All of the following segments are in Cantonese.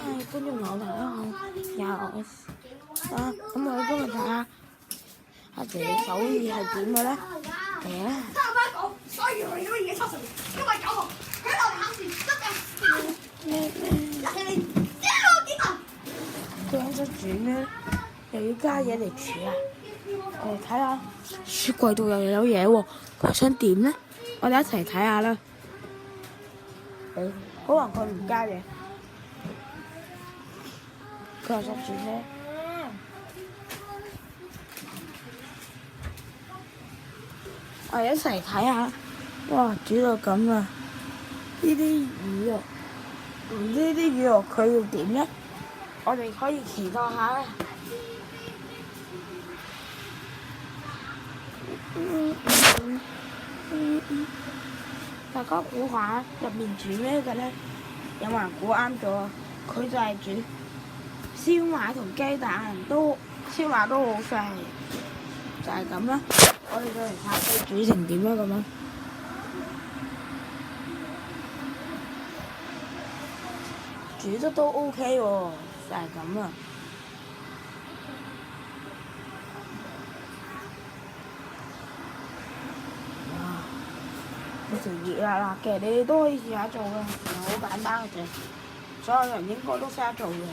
觀眾朋友大家好，又咁我哋今日睇下阿姐手語係點嘅咧？嚟啦！所以佢而家70年，因為9號喺度考試佢喺度煮咩？又要加嘢嚟煮啊！我哋睇下雪櫃度又有嘢喎，佢想點咧？我哋一齊睇下啦。可能佢唔加嘢，佢又想煮咩？我哋一齊睇下，哇！煮到咁啊！呢啲魚啊，唔知啲魚肉佢要點咧？我哋可以期待下。大家估下入面煮咩嘅咧？有冇人估啱咗？佢就係煮燒賣同雞蛋，燒賣都好食，就係咁啦。我哋再嚟睇下佢煮成點啦，咁樣煮得都 OK 喎，就係咁啊。呢條熱辣辣嘅，你哋都可以試下做嘅，其實好簡單嘅啫，所有人應該都識得做嘅。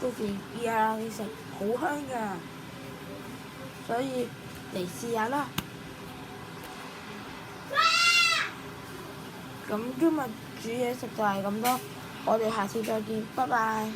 到時熱辣辣你食，好香㗎，所以嚟試下啦。咁今日煮嘢食就係咁多，我哋下次再見，拜拜。